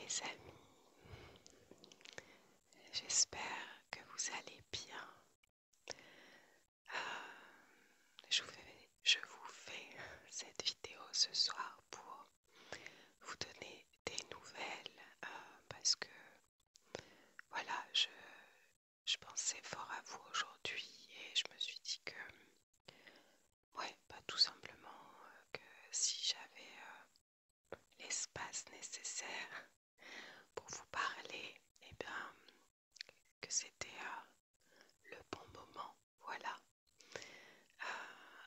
les amis, j'espère que vous allez bien. Je vous fais cette vidéo ce soir pour vous donner des nouvelles parce que voilà, je pensais fort à vous aujourd'hui et je me suis dit que tout simplement que si j'avais l'espace nécessaire pour vous parler, et bien que c'était le bon moment, voilà.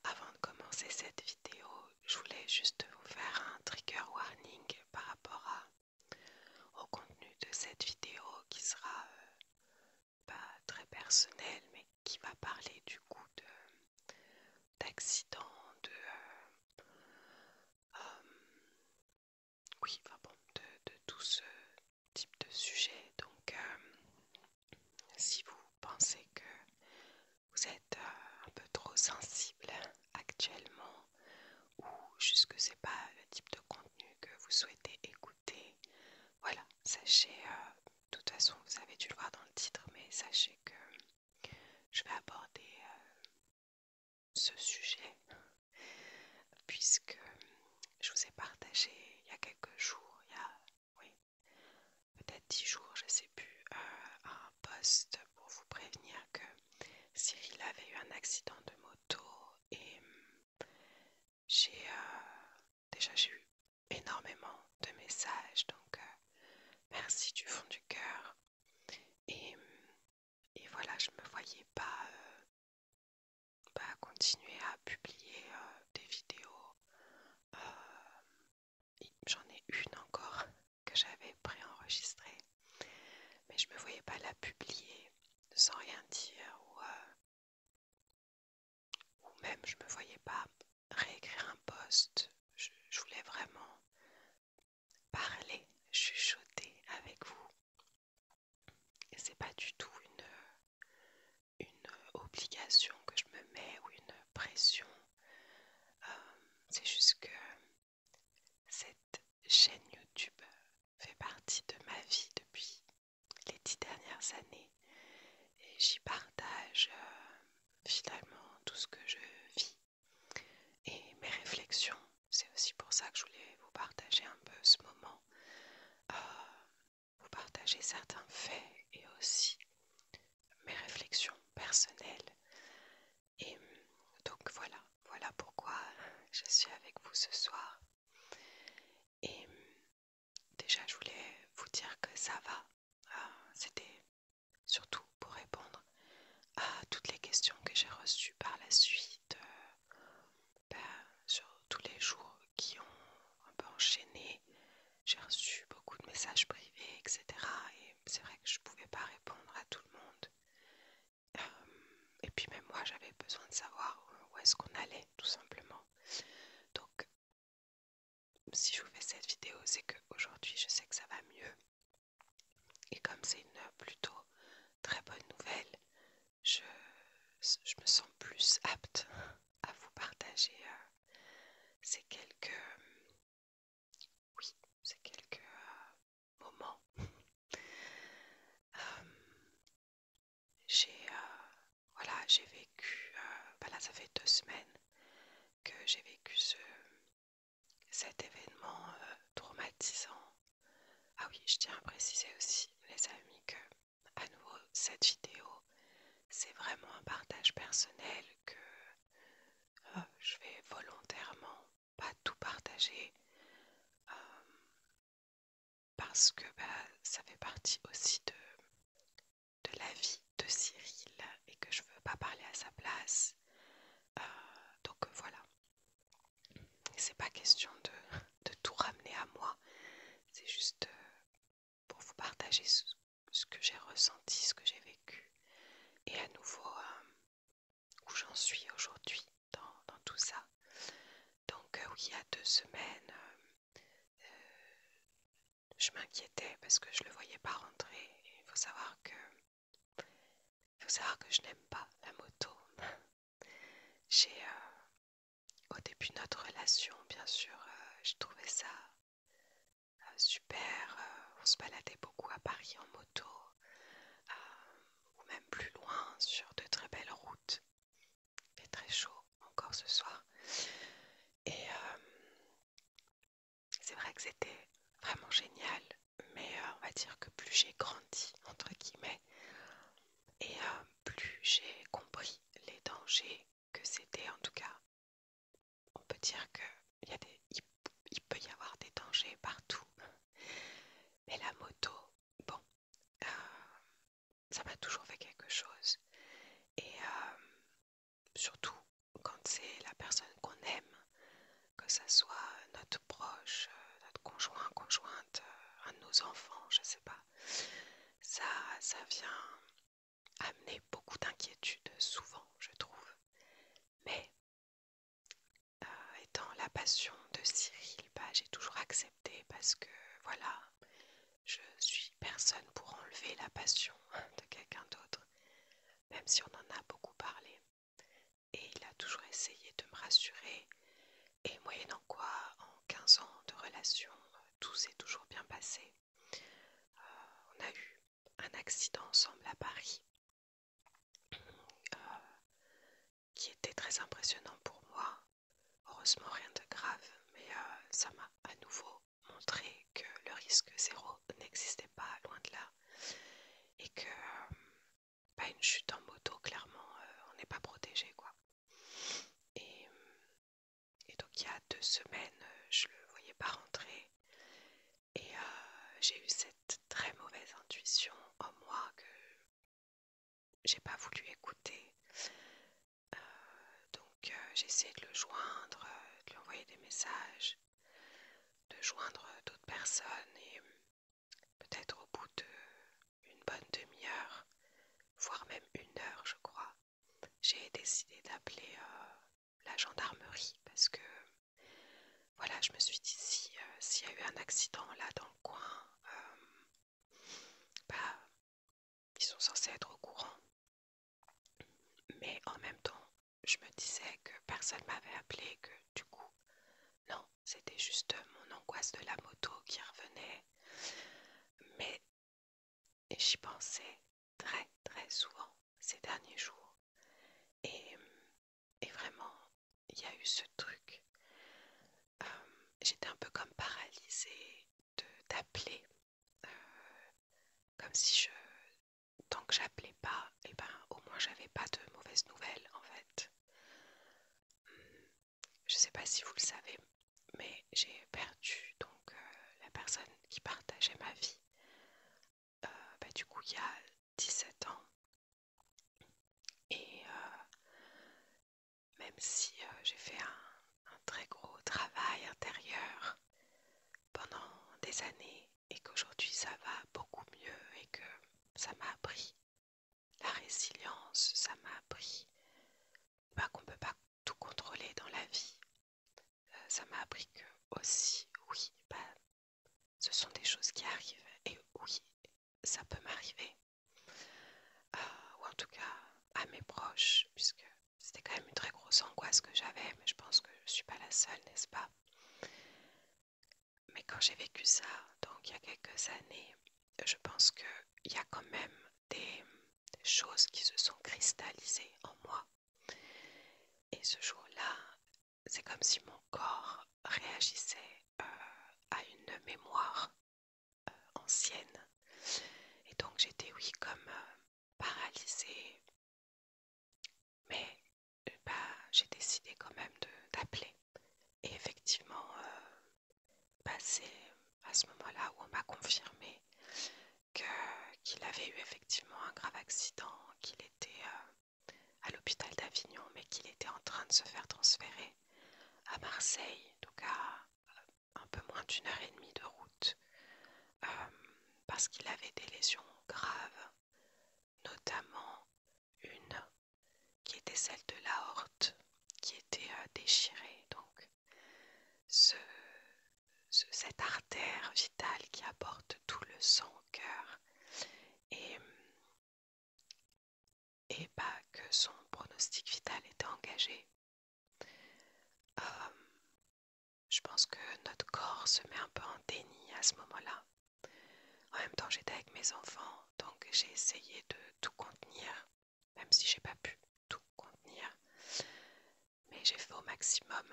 Avant de commencer cette vidéo, je voulais juste vous faire un trigger warning par rapport au contenu de cette vidéo qui sera pas très personnel mais qui va parler du coup d'accidents, de tout ce type de sujet. Donc si vous pensez que vous êtes un peu trop sensible actuellement ou juste que c'est pas le type de contenu que vous souhaitez écouter, voilà, sachez, de toute façon vous avez dû le voir dans le titre, mais sachez que je vais aborder ce sujet puisque je vous ai partagé il y a quelques jours, oui, peut-être 10 jours, je sais plus, un post pour vous prévenir que Cyril avait eu un accident de moto et j'ai eu énormément de messages, donc merci du fond du cœur. Et, voilà, je me voyais pas continuer à publier des vidéos. J'en ai une encore que j'avais préenregistrée, mais je me voyais pas la publier sans rien dire ou même je me voyais pas réécrire un post. Je voulais vraiment parler, chuchoter avec vous. Et c'est pas du tout une obligation que je me mets ou une pression. C'est juste que cette chaîne YouTube fait partie de ma vie depuis les 10 dernières années et j'y partage finalement tout ce que je vis et mes réflexions. C'est aussi pour ça que je voulais vous partager un peu ce moment, vous partager certains faits et aussi mes réflexions personnelles. Et donc voilà pourquoi je suis avec vous ce soir. Et déjà je voulais vous dire que ça va. C'était surtout pour répondre à toutes les questions que j'ai reçues par la suite, sur tous les jours qui ont un peu enchaîné. J'ai reçu beaucoup de messages privés, etc. Et c'est vrai que je ne pouvais pas répondre à tout le monde. Et puis même moi, j'avais besoin de savoir où est-ce qu'on allait, tout simplement. Donc, si je vous fais cette vidéo, c'est qu'aujourd'hui, je sais que ça va mieux. Et comme c'est une plutôt très bonne nouvelle, je me sens plus apte à vous partager ces quelques moments. J'ai vécu, là ça fait 2 semaines que j'ai vécu cet événement traumatisant. Ah oui, je tiens à préciser aussi, les amis, que à nouveau cette vidéo c'est vraiment un partage personnel, que je vais volontairement pas tout partager parce que ça fait partie aussi de la vie de Cyril et que je veux pas parler à sa place. Donc voilà, c'est pas question de tout ramener à moi, c'est juste pour vous partager ce que j'ai ressenti, ce que j'ai vécu et à nouveau où j'en suis aujourd'hui dans tout ça. Donc oui, il y a 2 semaines, je m'inquiétais parce que je le voyais pas rentrer. Il faut savoir que je n'aime pas la moto. Au début de notre relation, bien sûr, je trouvais ça super. On se se baladait beaucoup à Paris en moto, ou même plus loin sur de très belles routes. Il fait très chaud encore ce soir. Et c'est vrai que c'était vraiment génial, mais on va dire que plus j'ai grandi, entre guillemets, et plus j'ai compris les dangers que c'était. En tout cas, on peut dire il peut y avoir des dangers partout. Mais la moto, bon, euh, ça m'a toujours fait quelque chose. Et surtout quand c'est la personne qu'on aime, que ça soit notre proche, notre conjoint, conjointe, un de nos enfants, je sais pas. Ça vient amener beaucoup d'inquiétude souvent, je trouve. Mais étant la passion de Cyril, bah, j'ai toujours accepté parce que voilà, je suis personne pour enlever la passion de quelqu'un d'autre, même si on en a beaucoup parlé. Et il a toujours essayé de me rassurer. Et moyennant quoi, en 15 ans de relation, tout s'est toujours bien passé. On a eu un accident ensemble à Paris qui était très impressionnant pour moi. Heureusement, rien de grave, mais ça m'a à nouveau montré que le risque zéro n'existait pas, loin de là. Et que pas une chute en moto, clairement, on n'est pas protégé, quoi. Et, et donc, il y a 2 semaines, je le voyais pas rentrer. Et j'ai eu cette très mauvaise intuition en moi que j'ai pas voulu écouter. Donc j'ai essayé de le joindre, de lui envoyer des messages, de joindre d'autres personnes et peut-être au bout d'une bonne demi-heure, voire même 1 heure je crois, j'ai décidé d'appeler la gendarmerie parce que voilà, je me suis dit s'il y a eu un accident là dans le coin, bah ils sont censés être au courant. Mais en même temps, je me disais que personne m'avait appelé, que du coup, non, c'était juste mon angoisse de la moto qui revenait. Mais j'y pensais très très souvent ces derniers jours. Et, et vraiment, il y a eu ce truc. J'étais un peu comme paralysée d'appeler. Comme si tant que j'appelais pas, et ben au moins j'avais pas de mauvaises nouvelles en fait. Je sais pas si vous le savez, mais j'ai perdu donc la personne qui partageait ma vie. Du coup, il y a 17 ans. Et même si j'ai fait un très gros travail intérieur pendant des années et qu'aujourd'hui ça va beaucoup mieux et que ça m'a appris la résilience, ça m'a appris qu'on ne peut pas tout contrôler dans la vie. Ça m'a appris que aussi, oui, ce sont des choses qui arrivent et oui, ça peut m'arriver. Ou en tout cas à mes proches, puisque c'était quand même une très grosse angoisse que j'avais, mais je pense que je ne suis pas la seule, n'est-ce pas? Mais quand j'ai vécu ça, donc il y a quelques années, je pense qu'il y a quand même des choses qui se sont cristallisées en moi. Et ce jour-là, c'est comme si mon corps réagissait à une mémoire ancienne. Et donc j'étais, oui, comme paralysée. Mais j'ai décidé quand même d'appeler. Et effectivement, c'est à ce moment-là où on m'a confirmé qu'il avait eu effectivement un grave accident, qu'il était à l'hôpital d'Avignon, mais qu'il était en train de se faire transférer à Marseille, donc à un peu moins d'1 heure et demie de route, parce qu'il avait des lésions graves, notamment une qui était celle de l'aorte, qui était déchirée. Donc cette artère vitale qui apporte tout le sang au cœur et que son pronostic vital était engagé. Je pense que notre corps se met un peu en déni à ce moment-là. En même temps, j'étais avec mes enfants, donc j'ai essayé de tout contenir, même si j'ai pas pu tout contenir. Mais j'ai fait au maximum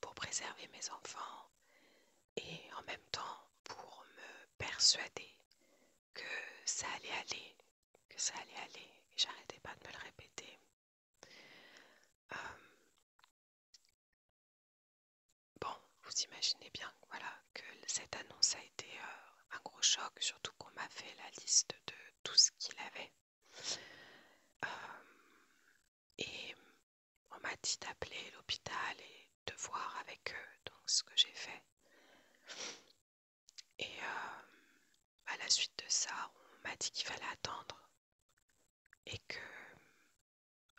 pour préserver mes enfants et en même temps pour me persuader que ça allait aller, que ça allait aller. Et j'arrêtais pas de me le répéter. Euh, bon, vous imaginez bien voilà, que cette annonce a été un gros choc, surtout qu'on m'a fait la liste de tout ce qu'il avait. Et on m'a dit d'appeler l'hôpital et de voir avec eux, donc ce que j'ai fait. Et à la suite de ça, on m'a dit qu'il fallait attendre et que,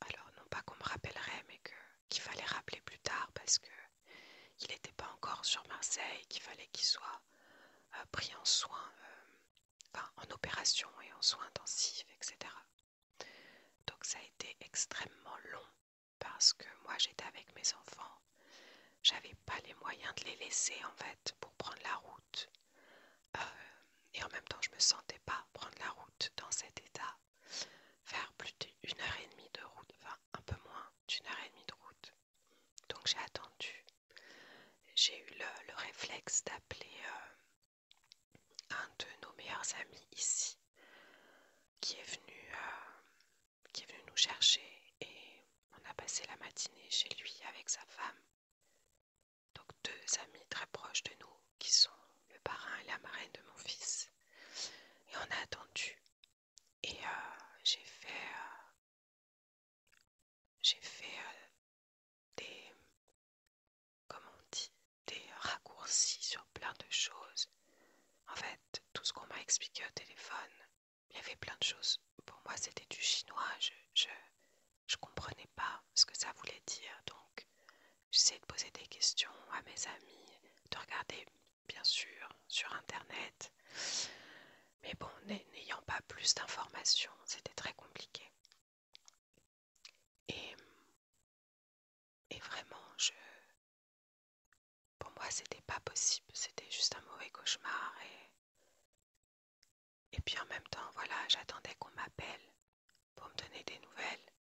alors non pas qu'on me rappellerait, mais qu'il fallait rappeler plus tard parce que il n'était pas encore sur Marseille, qu'il fallait qu'il soit pris en soins, enfin en opération et en soins intensifs, etc. Donc ça a été extrêmement long parce que moi j'étais avec mes enfants, j'avais pas les moyens de les laisser en fait pour prendre la route. Et en même temps je me sentais pas prendre la route dans cet état, faire plus d'une heure et demie de route, enfin un peu moins d'une heure et demie de route. Donc j'ai attendu. J'ai eu le réflexe d'appeler un de nos meilleurs amis ici qui est venu nous chercher et on a passé la matinée chez lui avec sa femme. Donc deux amis très proches de nous qui sont le parrain et la marraine de mon fils. Et on a attendu. Et j'ai fait des, comment on dit, des raccourcis sur plein de choses. En fait, tout ce qu'on m'a expliqué au téléphone, il y avait plein de choses. Pour moi, c'était du chinois. Je comprenais pas ce que ça voulait dire. Donc, j'essayais de poser des questions à mes amis, de regarder, bien sûr, sur Internet. Mais bon, n'ayant pas plus d'informations, c'était très compliqué. Et vraiment, pour moi, c'était pas possible. C'était juste un mauvais cauchemar. Et puis en même temps, voilà, j'attendais qu'on m'appelle pour me donner des nouvelles.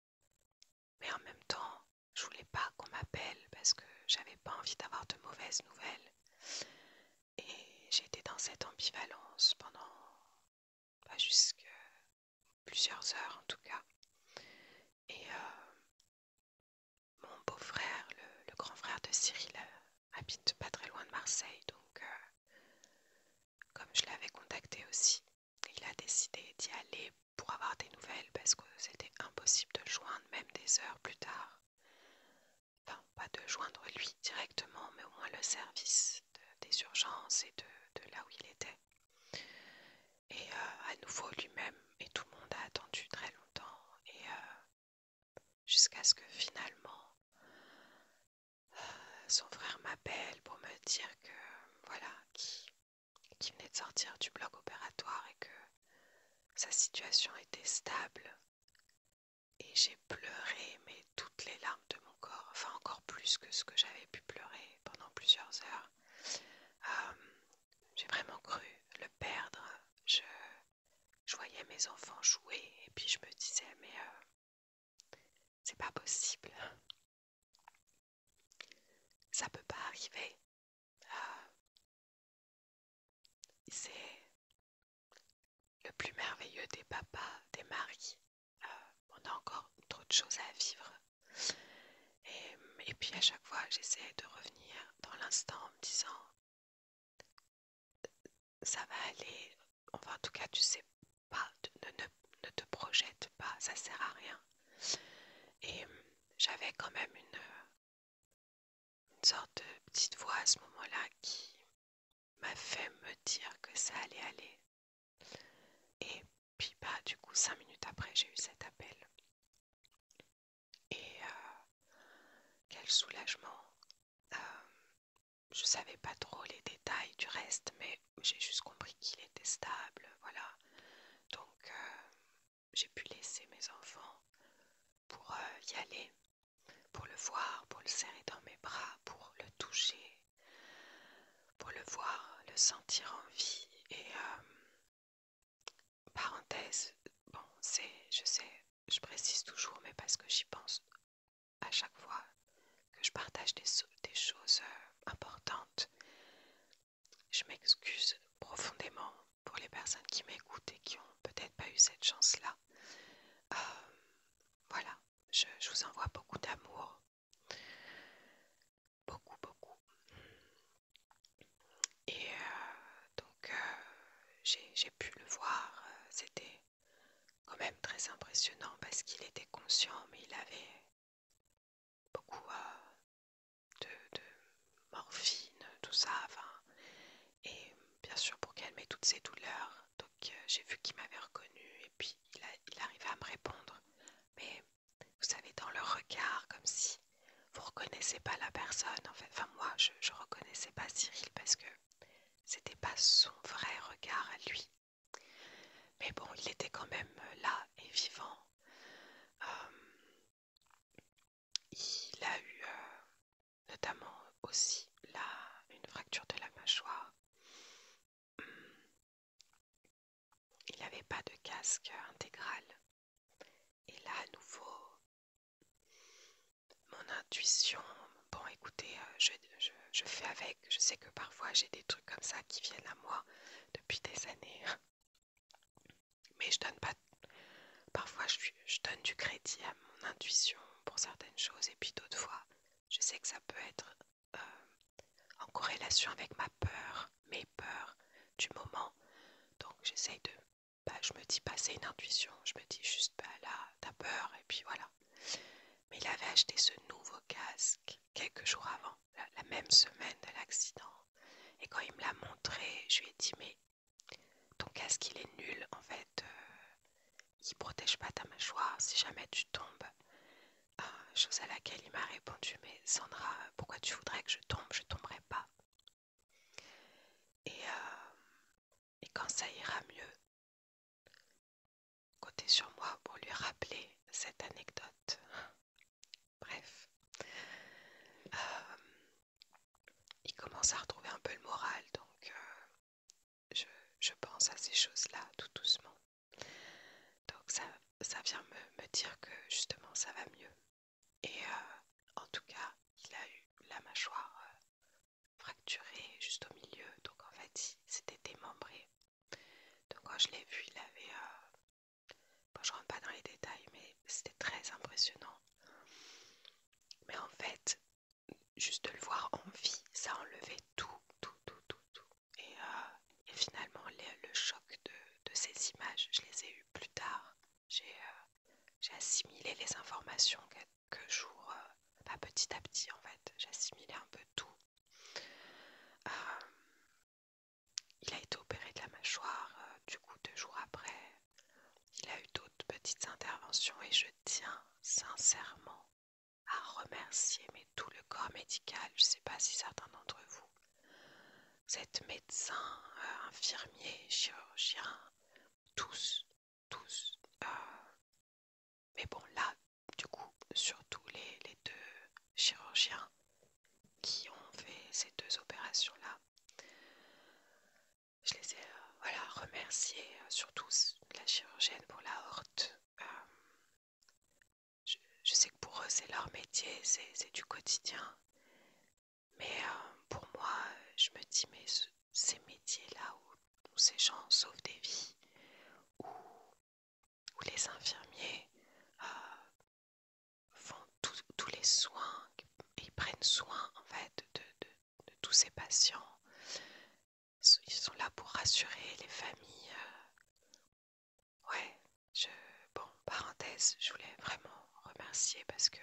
Mais en même temps, je voulais pas qu'on m'appelle parce que j'avais pas envie d'avoir de mauvaises nouvelles. Et j'étais dans cette ambivalence pendant jusque plusieurs heures en tout cas. Et mon beau-frère, le grand frère de Cyril, habite pas très loin de Marseille, donc comme je l'avais contacté aussi, il a décidé d'y aller pour avoir des nouvelles parce que c'était impossible de le joindre même des heures plus tard. Enfin, pas de joindre lui directement, mais au moins le service des urgences et de là où il était. Et à nouveau lui-même et tout le monde a attendu très longtemps et jusqu'à ce que finalement son frère m'appelle pour me dire que voilà, qu'il venait de sortir du bloc opératoire et que sa situation était stable. Et j'ai pleuré, mais toutes les larmes de mon corps, enfin encore plus que ce que j'avais pu pleurer pendant plusieurs heures. J'ai vraiment cru le perdre. Je voyais mes enfants jouer et puis je me disais mais c'est pas possible. Ça peut pas arriver. C'est le plus merveilleux des papas, des maris. On a encore trop de choses à vivre. Et puis à chaque fois, j'essayais de revenir dans l'instant en me disant ça va aller. Enfin, en tout cas, tu sais pas, ne te projette pas, ça sert à rien. Et j'avais quand même une sorte de petite voix à ce moment-là qui m'a fait me dire que ça allait aller. Et puis bah du coup 5 minutes après j'ai eu cet appel. Et quel soulagement. Je savais pas trop les détails du reste, mais j'ai juste compris qu'il était stable, voilà. Donc j'ai pu laisser mes enfants pour y aller, pour le voir, pour le serrer dans mes bras, pour le toucher, pour le voir, le sentir en vie. Et parenthèse, bon, je sais, je précise toujours, mais parce que j'y pense à chaque fois que je partage des choses importantes. Je m'excuse profondément pour les personnes qui m'écoutent et qui ont peut-être pas eu cette chance-là. Voilà, je vous envoie beaucoup d'amour, beaucoup, beaucoup. Et donc, j'ai pu le voir, c'était quand même très impressionnant parce qu'il était conscient, mais il avait beaucoup de morphine, tout ça, enfin, et bien sûr pour calmer toutes ces douleurs. Donc j'ai vu qu'il m'avait reconnu et puis il arrivait à me répondre. Mais vous savez, dans le regard, comme si vous reconnaissez pas la personne. En fait, enfin moi, je reconnaissais pas Cyril parce que c'était pas son vrai regard à lui. Mais bon, il était quand même là et vivant. Il a eu notamment aussi une fracture de la mâchoire. Il n'avait pas de casque intégral. Et là, à nouveau, mon intuition, bon écoutez, je fais avec. Je sais que parfois j'ai des trucs comme ça qui viennent à moi depuis des années. Mais je donne pas. Parfois, je donne du crédit à mon intuition pour certaines choses. Et puis d'autres fois, je sais que ça peut être en corrélation avec ma peur, mes peurs du moment. Donc j'essaye de, je me dis pas c'est une intuition, je me dis juste là t'as peur et puis voilà. Mais il avait acheté ce nouveau casque quelques jours avant, la même semaine de l'accident. Et quand il me l'a montré, je lui ai dit mais ton casque il est nul en fait, il protège pas ta mâchoire si jamais tu tombes. Chose à laquelle il m'a répondu mais Sandra, pourquoi tu voudrais que je tombe? Je tomberai pas. Et quand ça ira mieux, comptez sur moi pour lui rappeler cette anecdote. Bref, il commence à retrouver un peu le moral, donc je pense à ces choses-là tout doucement. Donc ça vient me dire que justement ça va mieux. Et en tout cas, il a eu la mâchoire fracturée juste au milieu, donc en fait il s'était démembré. Donc quand je l'ai vu, il avait... bon, je rentre pas dans les détails, mais c'était très impressionnant. Mais en fait, juste de le voir en vie, ça enlevait tout. Et finalement, le choc de ces images, je les ai eues plus tard. J'ai assimilé les informations quelques jours, petit à petit en fait. J'ai assimilé un peu tout. Il a été opéré de la mâchoire, du coup 2 jours après. Il a eu d'autres petites interventions et je tiens sincèrement à remercier tout le corps médical. Je ne sais pas si certains d'entre vous, vous êtes médecins, infirmiers, chirurgiens, tous. Mais bon là, du coup, surtout les 2 chirurgiens qui ont fait ces 2 opérations-là, je les ai remerciés, surtout la chirurgienne pour la horte. Je sais que pour eux c'est leur métier, c'est du quotidien. Mais pour moi, je me dis, mais ces métiers-là où ces gens sauvent des vies, où les infirmiers font tous les soins, ils prennent soin en fait de tous ces patients. Ils sont là pour rassurer les familles. Ouais, bon, parenthèse, je voulais vraiment remercier parce que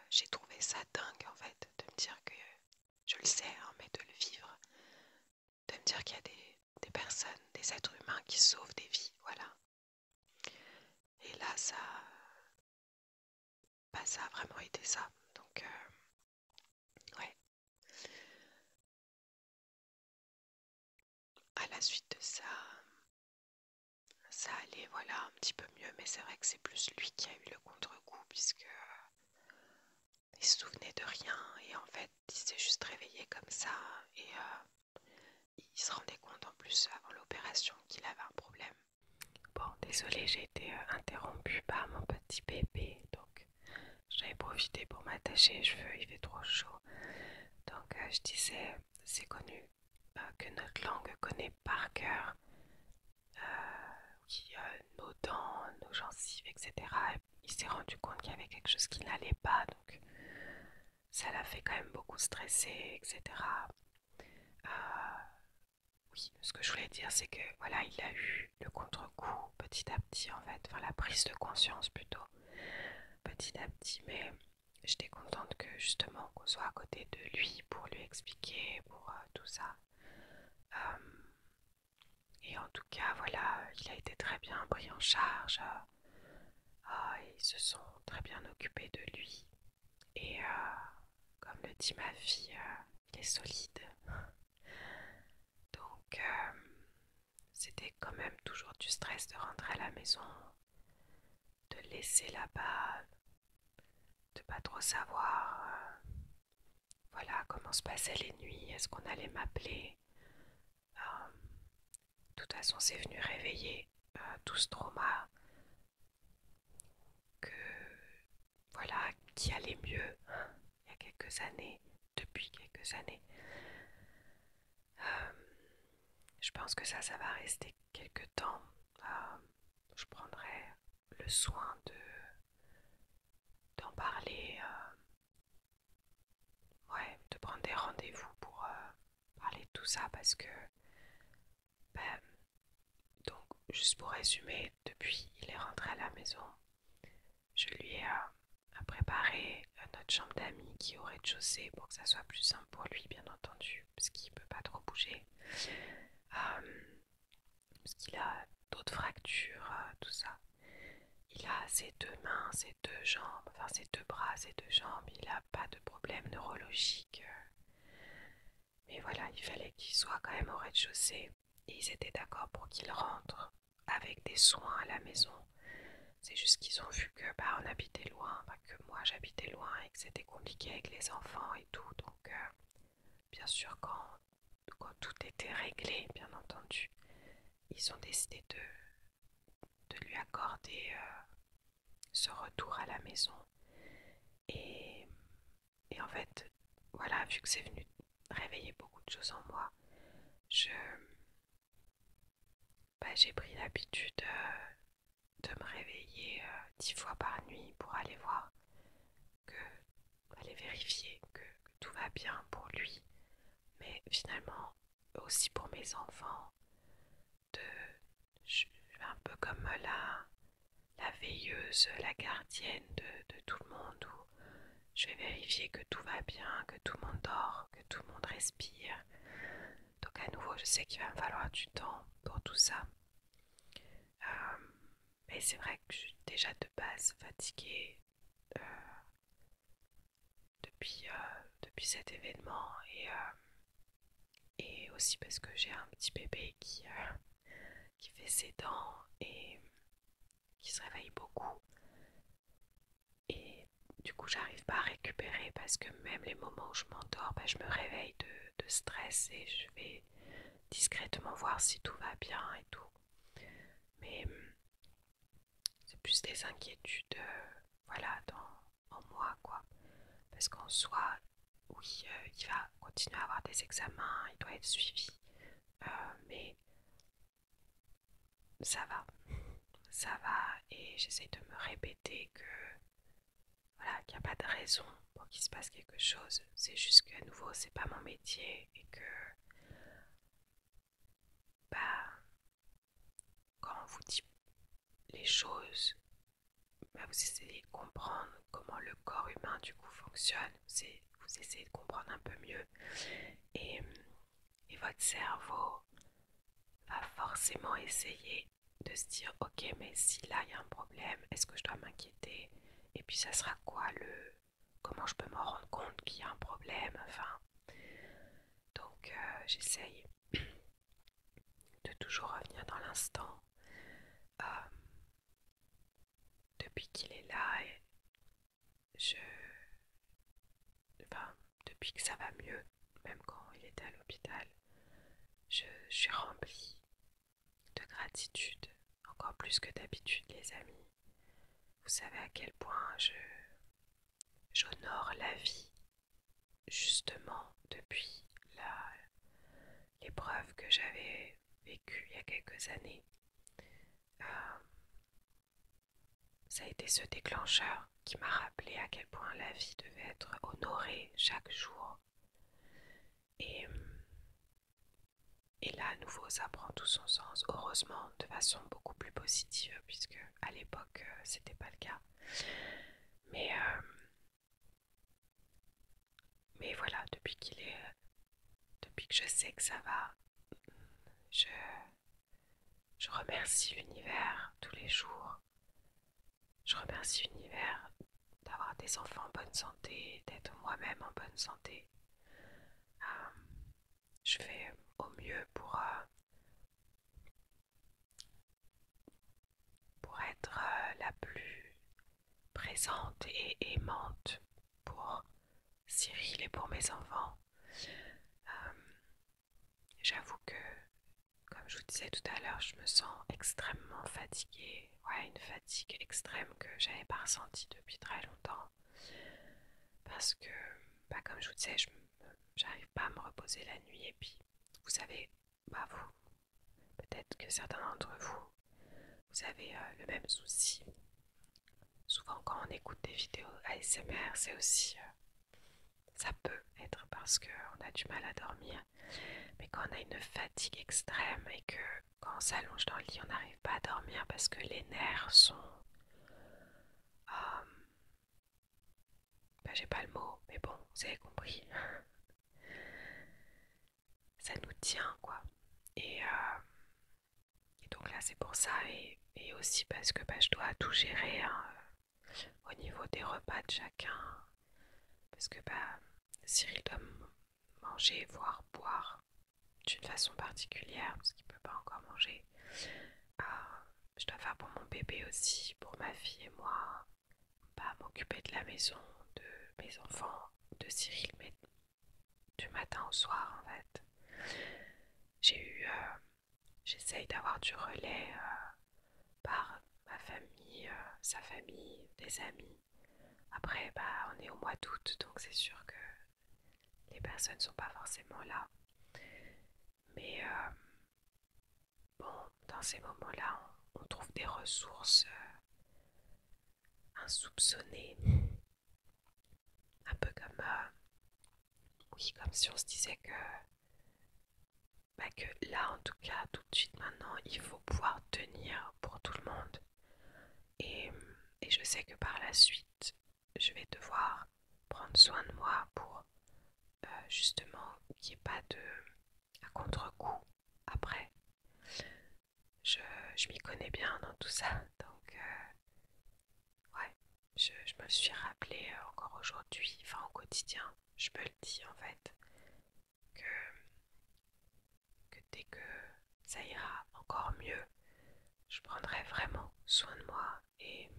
j'ai trouvé ça dingue en fait de me dire que, je le sais, hein, mais de le vivre, de me dire qu'il y a des personnes, des êtres humains qui sauvent des vies, voilà. Et là, ça a vraiment été ça. Donc, ouais. À la suite de ça, ça allait, voilà, un petit peu mieux, mais c'est vrai que c'est plus lui qui a eu le contre-coup, puisque il se souvenait de rien, et en fait, il s'est juste réveillé comme ça, et il se rendait plus avant l'opération qu'il avait un problème. Bon, désolée, j'ai été interrompue par mon petit bébé, donc j'avais profité pour m'attacher les cheveux, il fait trop chaud. Donc je disais, c'est connu que notre langue connaît par cœur nos dents, nos gencives, etc. Il s'est rendu compte qu'il y avait quelque chose qui n'allait pas, donc ça l'a fait quand même beaucoup stresser, etc. Euh, oui, ce que je voulais dire, c'est que voilà, il a eu le contre-coup petit à petit en fait, enfin la prise de conscience plutôt petit à petit, mais j'étais contente que justement qu'on soit à côté de lui pour lui expliquer, pour tout ça. Et en tout cas, voilà, il a été très bien pris en charge. Ils se sont très bien occupés de lui. Et comme le dit ma fille, il est solide. Donc, c'était quand même toujours du stress de rentrer à la maison, de le laisser là-bas, de pas trop savoir voilà, comment se passaient les nuits, est-ce qu'on allait m'appeler. De toute façon, c'est venu réveiller tout ce trauma que, voilà, qui allait mieux il y a quelques années, depuis quelques années. Je pense que ça va rester quelques temps. Je prendrai le soin d'en parler, ouais, de prendre des rendez-vous pour parler de tout ça parce que, ben, donc, juste pour résumer, depuis il est rentré à la maison, je lui ai préparé notre chambre d'amis qui est au rez-de-chaussée pour que ça soit plus simple pour lui, bien entendu, parce qu'il ne peut pas trop bouger. Parce qu'il a d'autres fractures, tout ça. Il a ses deux mains, ses deux jambes, enfin ses deux bras, ses deux jambes. Il n'a pas de problème neurologique. Mais voilà, il fallait qu'il soit quand même au rez-de-chaussée. Et ils étaient d'accord pour qu'il rentre avec des soins à la maison. C'est juste qu'ils ont vu que bah, on habitait loin, enfin, que moi j'habitais loin et que c'était compliqué avec les enfants et tout. Donc bien sûr quand tout était réglé, bien entendu, ils ont décidé de lui accorder ce retour à la maison. Et, et en fait, voilà, vu que c'est venu réveiller beaucoup de choses en moi, j'ai pris l'habitude de me réveiller 10 fois par nuit pour aller voir, aller vérifier que tout va bien pour lui, mais finalement aussi pour mes enfants. De, je suis un peu comme la veilleuse, la gardienne de tout le monde, où je vais vérifier que tout va bien, que tout le monde dort, que tout le monde respire. Donc à nouveau, je sais qu'il va me falloir du temps pour tout ça. Mais c'est vrai que je suis déjà de base fatiguée euh, depuis cet événement et aussi parce que j'ai un petit bébé qui fait ses dents et qui se réveille beaucoup. Et du coup, j'arrive pas à récupérer parce que même les moments où je m'endors, je me réveille de stress et je vais discrètement voir si tout va bien et tout. Mais c'est plus des inquiétudes, voilà, en moi, quoi. Parce qu'en soi, oui, il va continuer à avoir des examens, il doit être suivi. Mais ça va, et j'essaie de me répéter que voilà, qu'il n'y a pas de raison pour qu'il se passe quelque chose. C'est juste qu'à nouveau, c'est pas mon métier et que bah, quand on vous dit les choses, vous essayez de comprendre comment le corps humain du coup fonctionne. Vous essayez de comprendre un peu mieux et, et votre cerveau va forcément essayer de se dire ok, mais si là il y a un problème, est-ce que je dois m'inquiéter? Et puis ça sera quoi comment je peux m'en rendre compte qu'il y a un problème? Enfin, donc j'essaye de toujours revenir dans l'instant. Euh, Depuis qu'il est là, et je, enfin, depuis que ça va mieux, même quand il était à l'hôpital, je suis remplie de gratitude, encore plus que d'habitude les amis. Vous savez à quel point j'honore la vie, justement depuis l'épreuve que j'avais vécue il y a quelques années. Euh, Ça a été ce déclencheur qui m'a rappelé à quel point la vie devait être honorée chaque jour. Et, et là, à nouveau, ça prend tout son sens. Heureusement, de façon beaucoup plus positive, puisque à l'époque, c'était pas le cas. Mais, euh, mais voilà, depuis que je sais que ça va, je, je remercie l'univers tous les jours. Je remercie l'univers d'avoir des enfants en bonne santé, d'être moi-même en bonne santé. Euh, je fais au mieux pour être la plus présente et aimante pour Cyril et pour mes enfants. Euh, J'avoue que, comme je vous disais tout à l'heure, je me sens extrêmement fatiguée. Ouais, une fatigue extrême que j'avais pas ressentie depuis très longtemps. Parce que, bah, comme je vous disais, j'arrive pas à me reposer la nuit. Et puis, vous savez, bah vous, peut-être que certains d'entre vous, vous avez le même souci. Souvent, quand on écoute des vidéos ASMR, c'est aussi, ça peut être parce qu'on a du mal à dormir. Mais quand on a une fatigue extrême et que quand on s'allonge dans le lit, on n'arrive pas à dormir parce que les nerfs sont... euh, bah, j'ai pas le mot, mais bon, vous avez compris. Ça nous tient, quoi. Et, euh, et donc là, c'est pour ça. Et aussi parce que bah, je dois tout gérer hein, au niveau des repas de chacun. Parce que bah, Cyril doit manger, voire boire d'une façon particulière, parce qu'il ne peut pas encore manger. Je dois faire pour mon bébé aussi, pour ma fille et moi, pas m'occuper de la maison, de mes enfants, de Cyril, mais du matin au soir en fait. J'essaye d'avoir du relais par ma famille, sa famille, des amis. Après, bah, on est au mois d'août, donc c'est sûr que les personnes ne sont pas forcément là. Mais bon, dans ces moments-là, on trouve des ressources insoupçonnées. Un peu comme, oui, comme si on se disait que, bah, que là, en tout cas, tout de suite maintenant, il faut pouvoir tenir pour tout le monde. Et, et je sais que par la suite, je vais devoir prendre soin de moi pour justement qu'il n'y ait pas de à contre-coup après. Je, je m'y connais bien dans tout ça, donc ouais, je me le suis rappelé encore aujourd'hui, enfin au quotidien, je me le dis en fait, que, que dès que ça ira encore mieux, je prendrai vraiment soin de moi et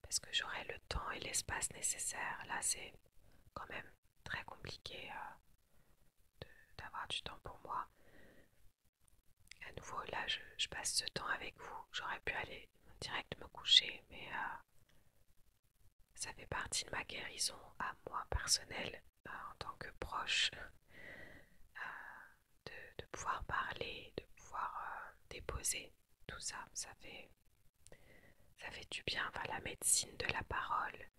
parce que j'aurai le temps et l'espace nécessaire. Là, c'est quand même très compliqué d'avoir du temps pour moi. À nouveau, là, je passe ce temps avec vous. J'aurais pu aller direct me coucher, mais ça fait partie de ma guérison à moi personnelle en tant que proche de pouvoir parler, de pouvoir déposer tout ça. Ça fait du bien. Enfin, la médecine de la parole,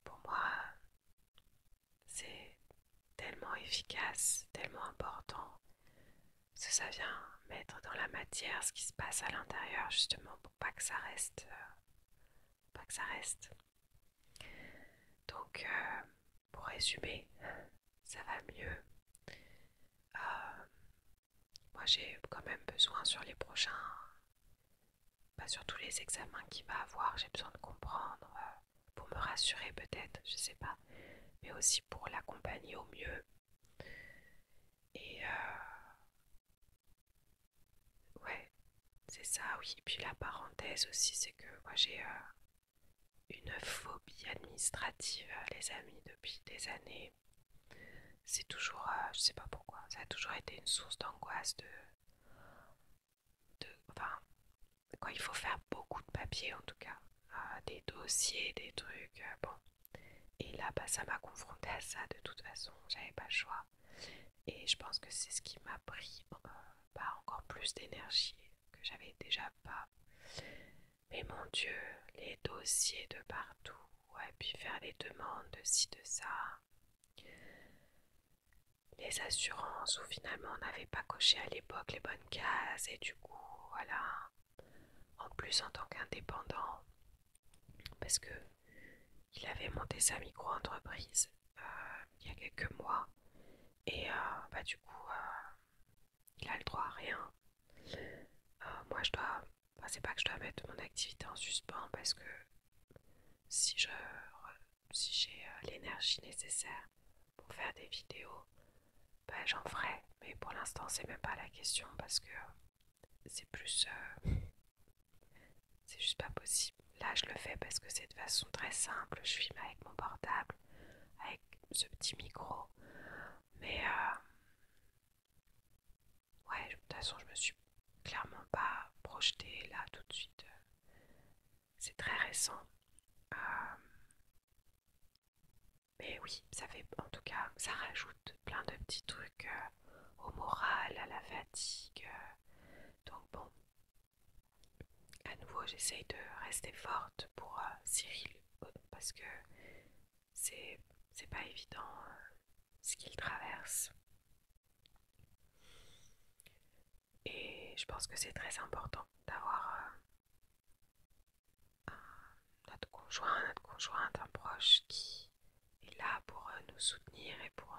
pour moi, c'est tellement efficace, tellement important. Parce que ça vient mettre dans la matière ce qui se passe à l'intérieur, justement, pour pas que ça reste. Pas que ça reste. Donc, pour résumer, ça va mieux. Euh, Moi, j'ai quand même besoin sur les prochains, pas sur tous les examens qu'il va avoir, j'ai besoin de comprendre pour me rassurer peut-être, je sais pas, mais aussi pour l'accompagner au mieux. Et ouais, c'est ça, oui. Et puis la parenthèse aussi, c'est que moi j'ai une phobie administrative, les amis, depuis des années. c'est toujours, je sais pas pourquoi, ça a toujours été une source d'angoisse enfin, quand il faut faire beaucoup de papier en tout cas, des dossiers, des trucs, bon. Et là, bah, ça m'a confrontée à ça de toute façon, j'avais pas le choix. Et je pense que c'est ce qui m'a pris bah, encore plus d'énergie que j'avais déjà pas. Mais mon Dieu, les dossiers de partout, ouais, puis faire les demandes de ci, de ça, les assurances où finalement on n'avait pas coché à l'époque les bonnes cases et du coup, voilà. En plus en tant qu'indépendant, parce que il avait monté sa micro-entreprise il y a quelques mois et bah du coup il a le droit à rien. Moi je dois, enfin, c'est pas que je dois mettre mon activité en suspens parce que si je si j'ai l'énergie nécessaire pour faire des vidéos, bah, j'en ferai. Mais pour l'instant c'est même pas la question parce que c'est plus c'est juste pas possible. Là je le fais parce que c'est de façon très simple. Je filme avec mon portable, avec ce petit micro. Mais ouais, de toute façon je me suis clairement pas projetée là tout de suite. C'est très récent. Euh, mais oui, ça fait en tout cas, ça rajoute plein de petits trucs au moral, à la fatigue. Donc bon, à nouveau j'essaye de rester forte pour Cyril parce que c'est c'est pas évident ce qu'il traverse. Et je pense que c'est très important d'avoir notre conjointe, un proche qui est là pour nous soutenir et pour,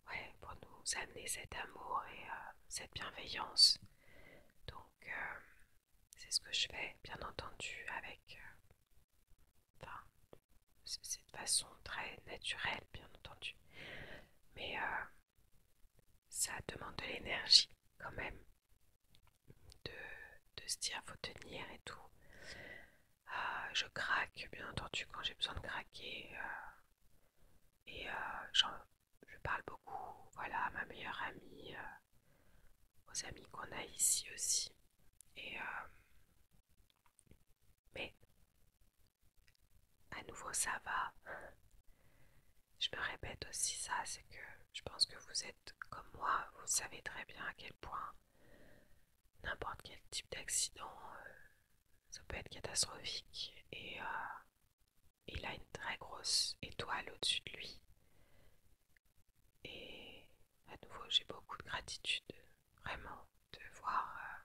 ouais, pour nous amener cet amour et cette bienveillance. Donc, c'est ce que je fais, bien entendu, avec. Enfin, c'est de façon très naturelle, bien entendu. Mais ça demande de l'énergie quand même de, de se dire faut tenir et tout. Je craque, bien entendu, quand j'ai besoin de craquer. Et je parle beaucoup, voilà, à ma meilleure amie, aux amis qu'on a ici aussi. Et mais à nouveau, ça va. Je me répète aussi ça, c'est que je pense que vous êtes comme moi, vous savez très bien à quel point n'importe quel type d'accident, ça peut être catastrophique. Et il a une très grosse étoile au-dessus de lui. Et à nouveau, j'ai beaucoup de gratitude, vraiment, de voir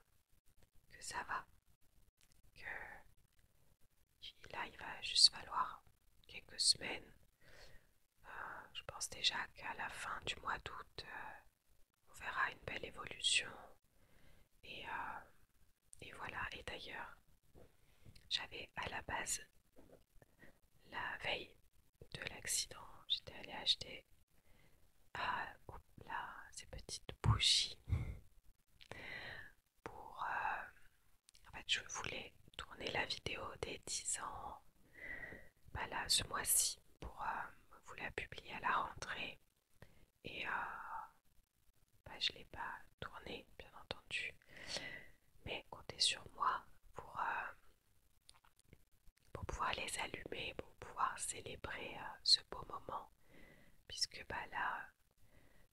que ça va, que là, il va juste falloir quelques semaines. Je pense déjà qu'à la fin du mois d'août, on verra une belle évolution. Et, voilà. Et d'ailleurs, j'avais à la base, la veille de l'accident, j'étais allée acheter là, ces petites bougies pour... en fait, je voulais tourner la vidéo des 10 ans, bah là, ce mois-ci, pour vous la publier à la rentrée. Et bah, je ne l'ai pas tournée, bien entendu. Mais comptez sur moi pour pouvoir les allumer, pour pouvoir célébrer ce beau moment. Puisque bah, là,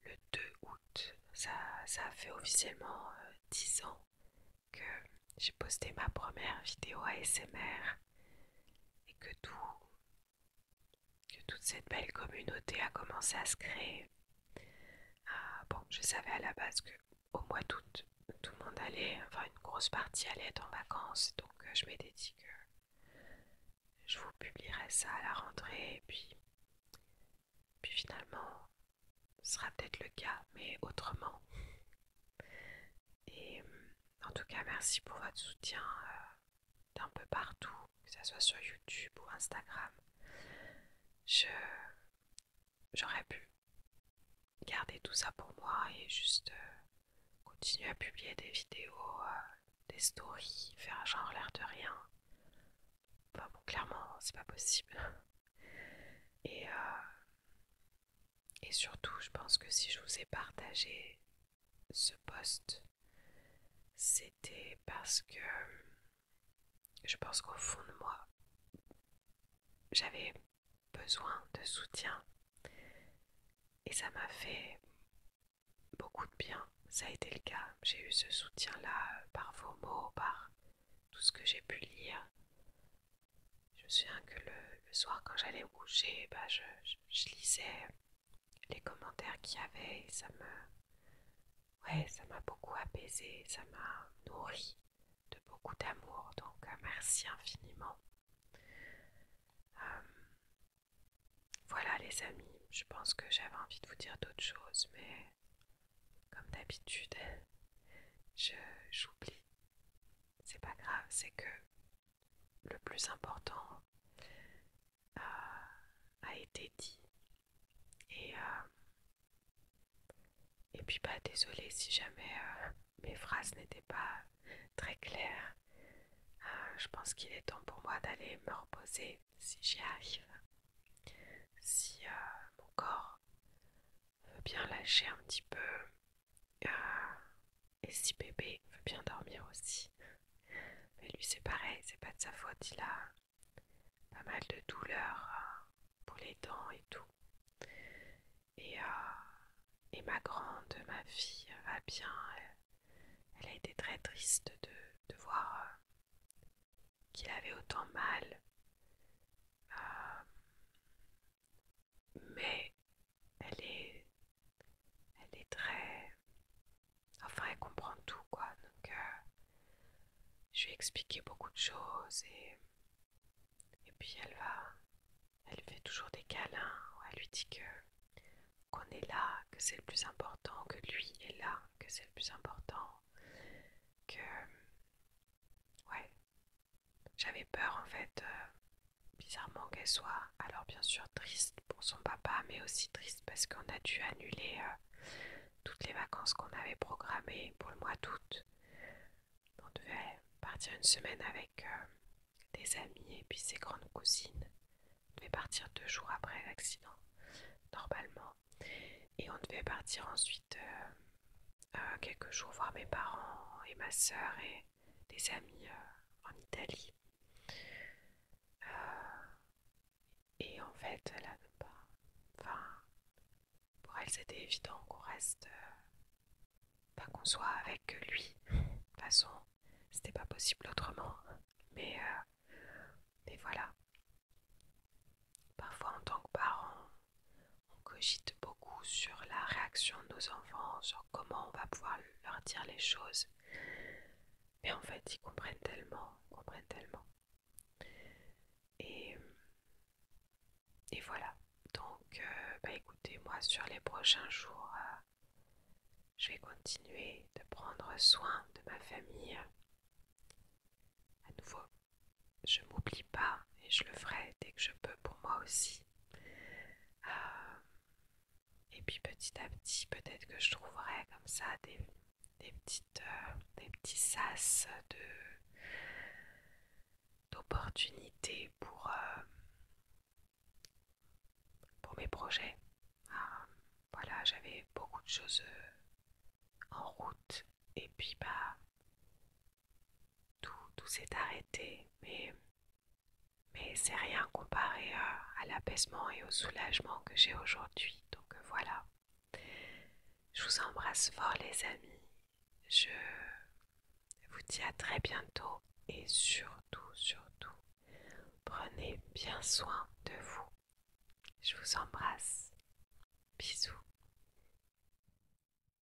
le 2 août, ça a fait officiellement 10 ans que j'ai posté ma première vidéo ASMR et que toute cette belle communauté a commencé à se créer. Bon, je savais à la base que au mois d'août, tout le monde allait, enfin une grosse partie allait être en vacances, donc je m'étais dit que je vous publierai ça à la rentrée, et puis finalement, ce sera peut-être le cas, mais autrement. Et en tout cas, merci pour votre soutien d'un peu partout, que ce soit sur YouTube ou Instagram. J'aurais pu garder tout ça pour moi et juste continuer à publier des vidéos, des stories, faire genre l'air de rien. Enfin bon, clairement, c'est pas possible. Et Et surtout, je pense que si je vous ai partagé ce post, c'était parce que je pense qu'au fond de moi, j'avais besoin de soutien et ça m'a fait beaucoup de bien. Ça a été le cas. J'ai eu ce soutien-là par vos mots, par tout ce que j'ai pu lire. Je me souviens que le soir, quand j'allais me coucher, je lisais les commentaires qu'il y avait et ça m'a beaucoup apaisé, ça m'a nourri de beaucoup d'amour. Donc, merci infiniment. Euh, voilà, les amis, je pense que j'avais envie de vous dire d'autres choses, mais comme d'habitude, j'oublie. C'est pas grave, c'est que le plus important a été dit. Et, euh, et puis, désolée si jamais mes phrases n'étaient pas très claires. Je pense qu'il est temps pour moi d'aller me reposer si j'y arrive. Si mon corps veut bien lâcher un petit peu. Et si bébé veut bien dormir aussi. Mais lui c'est pareil, c'est pas de sa faute, il a pas mal de douleurs pour les dents et tout. Et, ma grande, ma fille, va bien. Elle a été très triste de voir qu'il avait autant mal. Mais elle est, elle est très... Enfin, elle comprend tout, quoi. Donc, je lui ai expliqué beaucoup de choses et puis elle fait toujours des câlins. Elle lui dit que qu'on est là, que c'est le plus important, que lui est là, que c'est le plus important, que ouais, j'avais peur en fait, bizarrement qu'elle soit alors bien sûr triste pour son papa, mais aussi triste parce qu'on a dû annuler toutes les vacances qu'on avait programmées pour le mois d'août. On devait partir une semaine avec des amis et puis ses grandes cousines. On devait partir 2 jours après l'accident, normalement. Et on devait partir ensuite quelques jours voir mes parents et ma soeur et des amis en Italie. Et en fait, elle n'avait pas. Enfin, pour elle, c'était évident qu'on reste. Pas qu'on soit avec lui. De toute façon, c'était pas possible autrement. Mais voilà. Parfois, en tant que parent, on cogite beaucoup sur la réaction de nos enfants, sur comment on va pouvoir leur dire les choses. Mais en fait, ils comprennent tellement, ils comprennent tellement. Et, et voilà. Donc, écoutez, moi, sur les prochains jours, je vais continuer de prendre soin de ma famille. À nouveau, je m'oublie pas et je le ferai dès que je peux pour moi aussi. Et puis petit à petit, peut-être que je trouverai comme ça des petits sas d'opportunités pour mes projets. Voilà, j'avais beaucoup de choses en route et puis tout s'est arrêté, mais c'est rien comparé à l'apaisement et au soulagement que j'ai aujourd'hui. Donc voilà, je vous embrasse fort les amis, je vous dis à très bientôt et surtout, prenez bien soin de vous. Je vous embrasse. Bisous.